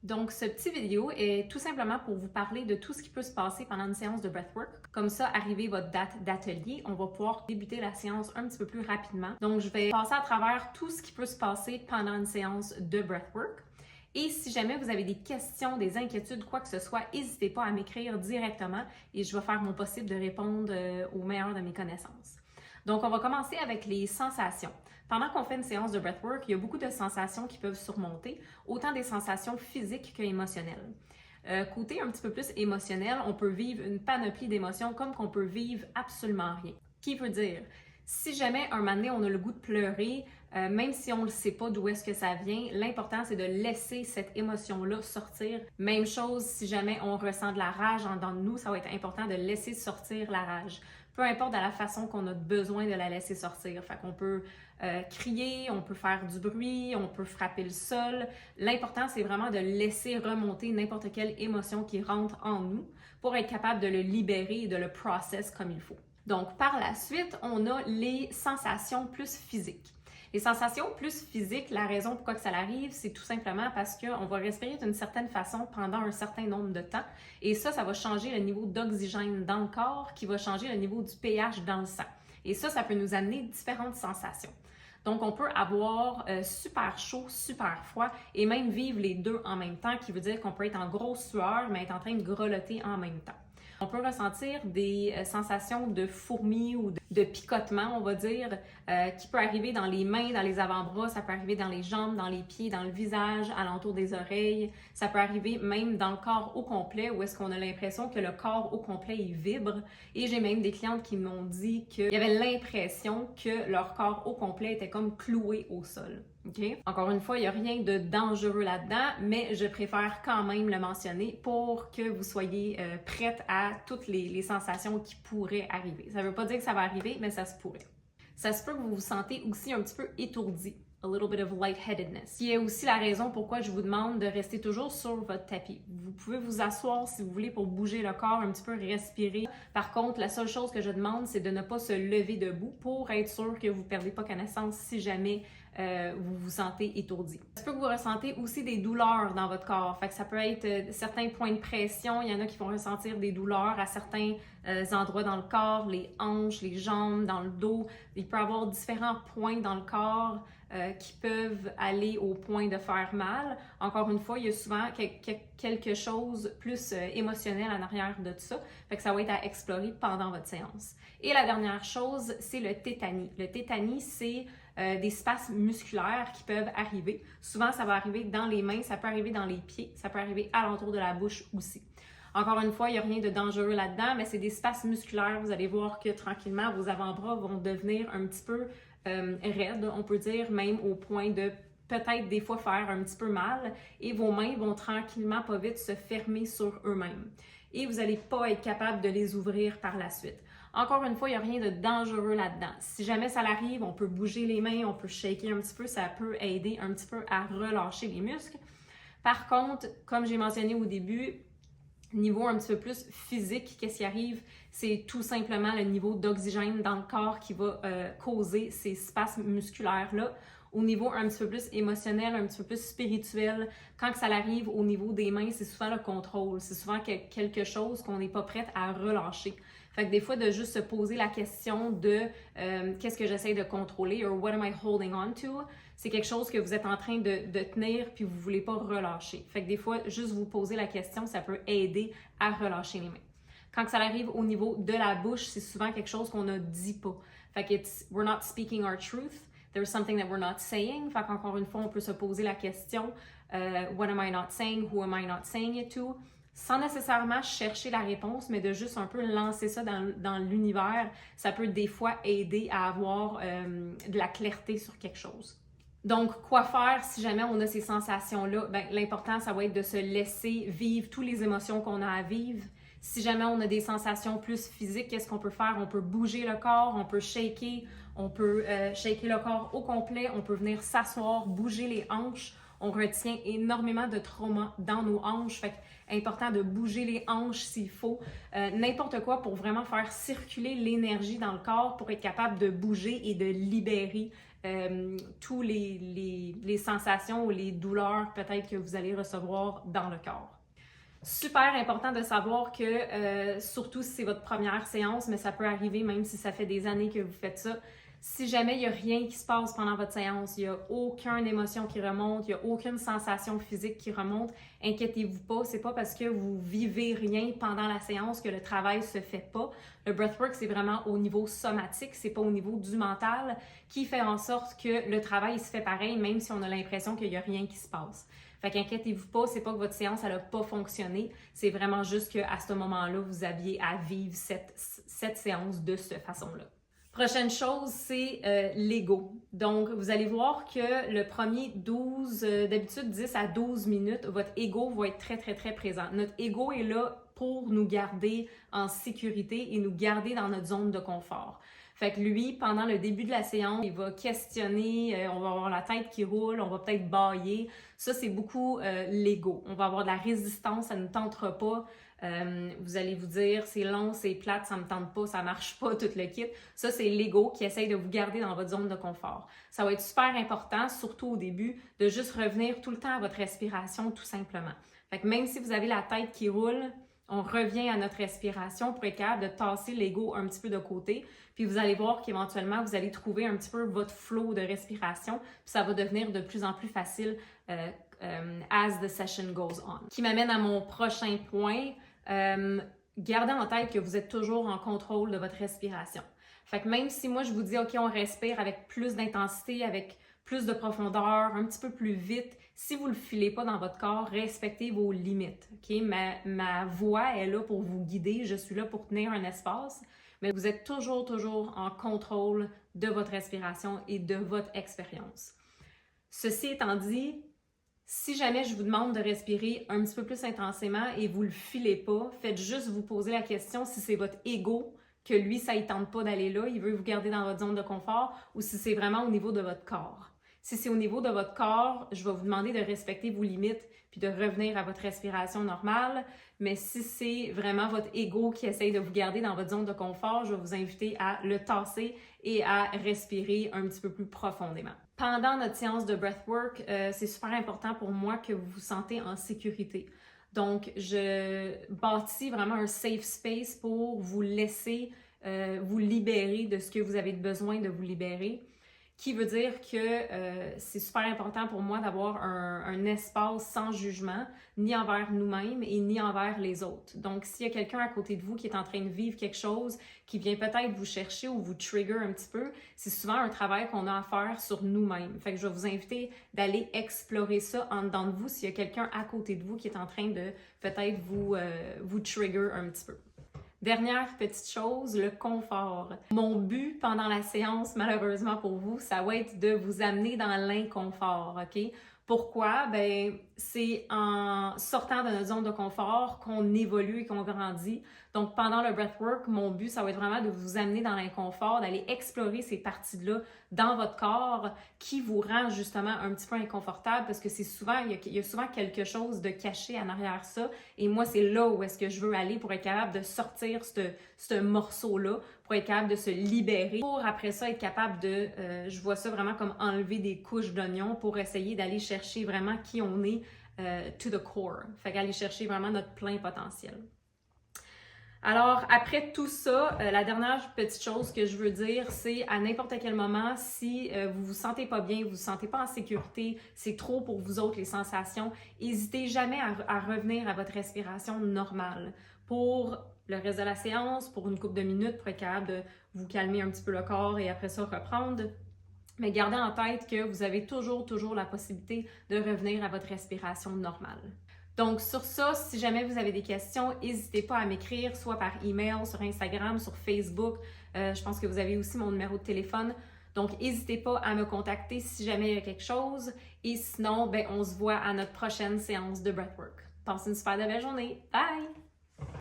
Donc, ce petit vidéo est tout simplement pour vous parler de tout ce qui peut se passer pendant une séance de breathwork. Comme ça, arrivé votre date d'atelier, on va pouvoir débuter la séance un petit peu plus rapidement. Donc, je vais passer à travers tout ce qui peut se passer pendant une séance de breathwork. Et si jamais vous avez des questions, des inquiétudes, quoi que ce soit, n'hésitez pas à m'écrire directement et je vais faire mon possible de répondre au meilleur de mes connaissances. Donc, on va commencer avec les sensations. Pendant qu'on fait une séance de breathwork, il y a beaucoup de sensations qui peuvent surmonter, autant des sensations physiques qu'émotionnelles. Côté un petit peu plus émotionnel, on peut vivre une panoplie d'émotions comme qu'on peut vivre absolument rien. Qui veut dire, si jamais un moment donné, on a le goût de pleurer, même si on ne sait pas d'où est-ce que ça vient, l'important c'est de laisser cette émotion-là sortir. Même chose si jamais on ressent de la rage en dedans de nous, ça va être important de laisser sortir la rage. Peu importe de la façon qu'on a besoin de la laisser sortir. Fait qu'on peut crier, on peut faire du bruit, on peut frapper le sol. L'important, c'est vraiment de laisser remonter n'importe quelle émotion qui rentre en nous pour être capable de le libérer et de le process comme il faut. Donc, par la suite, on a les sensations plus physiques. Les sensations plus physiques, la raison pourquoi que ça arrive, c'est tout simplement parce qu'on va respirer d'une certaine façon pendant un certain nombre de temps. Et ça va changer le niveau d'oxygène dans le corps, qui va changer le niveau du pH dans le sang. Et ça peut nous amener différentes sensations. Donc, on peut avoir super chaud, super froid et même vivre les deux en même temps, qui veut dire qu'on peut être en grosse sueur, mais être en train de grelotter en même temps. On peut ressentir des sensations de fourmis ou de picotement, on va dire, qui peut arriver dans les mains, dans les avant-bras, ça peut arriver dans les jambes, dans les pieds, dans le visage, alentour des oreilles. Ça peut arriver même dans le corps au complet, où est-ce qu'on a l'impression que le corps au complet, il vibre. Et j'ai même des clientes qui m'ont dit qu'il y avait l'impression que leur corps au complet était comme cloué au sol. Okay? Encore une fois, il n'y a rien de dangereux là-dedans, mais je préfère quand même le mentionner pour que vous soyez prête à toutes les sensations qui pourraient arriver. Ça ne veut pas dire que ça va arriver, mais ça se pourrait. Ça se peut que vous vous sentez aussi un petit peu étourdi. A little bit of lightheadedness. Qui est aussi la raison pourquoi je vous demande de rester toujours sur votre tapis. Vous pouvez vous asseoir si vous voulez pour bouger le corps, un petit peu respirer. Par contre, la seule chose que je demande, c'est de ne pas se lever debout pour être sûr que vous ne perdez pas connaissance si jamais vous vous sentez étourdi. Ça peut que vous ressentez aussi des douleurs dans votre corps. Fait que ça peut être certains points de pression. Il y en a qui vont ressentir des douleurs à certains endroits dans le corps, les hanches, les jambes, dans le dos. Il peut y avoir différents points dans le corps qui peuvent aller au point de faire mal. Encore une fois, il y a souvent quelque chose plus émotionnel en arrière de tout ça. Fait que ça va être à explorer pendant votre séance. Et la dernière chose, c'est le tétanie. Le tétanie, c'est des spasmes musculaires qui peuvent arriver. Souvent, ça va arriver dans les mains, ça peut arriver dans les pieds, ça peut arriver alentour de la bouche aussi. Encore une fois, il n'y a rien de dangereux là-dedans, mais c'est des spasmes musculaires. Vous allez voir que tranquillement, vos avant-bras vont devenir un petit peu raides, on peut dire, même au point de peut-être des fois faire un petit peu mal. Et vos mains vont tranquillement, pas vite, se fermer sur eux-mêmes. Et vous n'allez pas être capable de les ouvrir par la suite. Encore une fois, il n'y a rien de dangereux là-dedans. Si jamais ça l'arrive, on peut bouger les mains, on peut shaker un petit peu, ça peut aider un petit peu à relâcher les muscles. Par contre, comme j'ai mentionné au début, niveau un petit peu plus physique, qu'est-ce qui arrive? C'est tout simplement le niveau d'oxygène dans le corps qui va causer ces spasmes musculaires-là. Au niveau un petit peu plus émotionnel, un petit peu plus spirituel, quand ça arrive au niveau des mains, c'est souvent le contrôle. C'est souvent quelque chose qu'on n'est pas prête à relâcher. Fait que des fois, de juste se poser la question de qu'est-ce que j'essaie de contrôler or what am I holding on to, c'est quelque chose que vous êtes en train de tenir puis vous ne voulez pas relâcher. Fait que des fois, juste vous poser la question, ça peut aider à relâcher les mains. Quand ça arrive au niveau de la bouche, c'est souvent quelque chose qu'on ne dit pas. Fait que we're not speaking our truth. There's something that we're not saying. Fait qu'encore une fois, on peut se poser la question what am I not saying? Who am I not saying it to? Sans nécessairement chercher la réponse, mais de juste un peu lancer ça dans l'univers, ça peut des fois aider à avoir de la clarté sur quelque chose. Donc, quoi faire si jamais on a ces sensations-là? Bien, l'important, ça va être de se laisser vivre toutes les émotions qu'on a à vivre. Si jamais on a des sensations plus physiques, qu'est-ce qu'on peut faire? On peut bouger le corps, on peut shaker le corps au complet, on peut venir s'asseoir, bouger les hanches. On retient énormément de trauma dans nos hanches, fait que important de bouger les hanches s'il faut. N'importe quoi pour vraiment faire circuler l'énergie dans le corps pour être capable de bouger et de libérer tous les sensations ou les douleurs peut-être que vous allez recevoir dans le corps. Super important de savoir que, surtout si c'est votre première séance, mais ça peut arriver même si ça fait des années que vous faites ça, si jamais il n'y a rien qui se passe pendant votre séance, il n'y a aucune émotion qui remonte, il n'y a aucune sensation physique qui remonte, inquiétez-vous pas, c'est pas parce que vous vivez rien pendant la séance que le travail se fait pas. Le breathwork, c'est vraiment au niveau somatique, c'est pas au niveau du mental qui fait en sorte que le travail il se fait pareil, même si on a l'impression qu'il n'y a rien qui se passe. Fait qu'inquiétez-vous pas, c'est pas que votre séance elle a pas fonctionné, c'est vraiment juste qu'à ce moment-là, vous aviez à vivre cette séance de cette façon-là. Prochaine chose, c'est l'ego. Donc, vous allez voir que le premier d'habitude 10 à 12 minutes, votre ego va être très, très, très présent. Notre ego est là pour nous garder en sécurité et nous garder dans notre zone de confort. Fait que lui, pendant le début de la séance, il va questionner, on va avoir la tête qui roule, on va peut-être bâiller. Ça, c'est beaucoup l'ego. On va avoir de la résistance, ça ne nous tentera pas. Vous allez vous dire, c'est long, c'est plate, ça me tente pas, ça marche pas, tout le kit. Ça, c'est l'ego qui essaye de vous garder dans votre zone de confort. Ça va être super important, surtout au début, de juste revenir tout le temps à votre respiration, tout simplement. Fait que même si vous avez la tête qui roule, on revient à notre respiration pour être capable de tasser l'ego un petit peu de côté. Puis vous allez voir qu'éventuellement, vous allez trouver un petit peu votre flow de respiration. Puis ça va devenir de plus en plus facile as the session goes on. Qui m'amène à mon prochain point. Gardez en tête que vous êtes toujours en contrôle de votre respiration. Fait que même si moi, je vous dis, OK, on respire avec plus d'intensité, avec plus de profondeur, un petit peu plus vite, si vous ne le filez pas dans votre corps, respectez vos limites. Okay? Ma voix est là pour vous guider, je suis là pour tenir un espace, mais vous êtes toujours en contrôle de votre respiration et de votre expérience. Ceci étant dit, si jamais je vous demande de respirer un petit peu plus intensément et vous ne le filez pas, faites juste vous poser la question si c'est votre ego, que lui, ça ne tente pas d'aller là, il veut vous garder dans votre zone de confort, ou si c'est vraiment au niveau de votre corps. Si c'est au niveau de votre corps, je vais vous demander de respecter vos limites puis de revenir à votre respiration normale. Mais si c'est vraiment votre ego qui essaye de vous garder dans votre zone de confort, je vais vous inviter à le tasser et à respirer un petit peu plus profondément. Pendant notre séance de breathwork, c'est super important pour moi que vous vous sentez en sécurité. Donc, je bâtis vraiment un safe space pour vous laisser vous libérer de ce que vous avez besoin de vous libérer. Qui veut dire que c'est super important pour moi d'avoir un espace sans jugement, ni envers nous-mêmes et ni envers les autres. Donc, s'il y a quelqu'un à côté de vous qui est en train de vivre quelque chose, qui vient peut-être vous chercher ou vous trigger un petit peu, c'est souvent un travail qu'on a à faire sur nous-mêmes. Fait que je vais vous inviter d'aller explorer ça en dedans de vous s'il y a quelqu'un à côté de vous qui est en train de peut-être vous trigger un petit peu. Dernière petite chose, le confort. Mon but pendant la séance, malheureusement pour vous, ça va être de vous amener dans l'inconfort, OK? Pourquoi? Ben, c'est en sortant de notre zone de confort qu'on évolue et qu'on grandit. Donc, pendant le breathwork, mon but, ça va être vraiment de vous amener dans l'inconfort, d'aller explorer ces parties-là dans votre corps qui vous rend justement un petit peu inconfortable parce que c'est souvent, il y a souvent quelque chose de caché en arrière ça. Et moi, c'est là où est-ce que je veux aller pour être capable de sortir ce morceau-là, pour être capable de se libérer, pour après ça être capable de, je vois ça vraiment comme enlever des couches d'oignons pour essayer d'aller chercher vraiment qui on est to the core. Fait qu'aller chercher vraiment notre plein potentiel. Alors, après tout ça, la dernière petite chose que je veux dire, c'est à n'importe quel moment, si vous vous sentez pas bien, vous vous sentez pas en sécurité, c'est trop pour vous autres les sensations, n'hésitez jamais à revenir à votre respiration normale pour le reste de la séance, pour une couple de minutes, pour être capable de vous calmer un petit peu le corps et après ça reprendre. Mais gardez en tête que vous avez toujours la possibilité de revenir à votre respiration normale. Donc, sur ça, si jamais vous avez des questions, n'hésitez pas à m'écrire, soit par email, sur Instagram, sur Facebook. Je pense que vous avez aussi mon numéro de téléphone. Donc, n'hésitez pas à me contacter si jamais il y a quelque chose. Et sinon, ben, on se voit à notre prochaine séance de breathwork. Passez une super belle journée. Bye!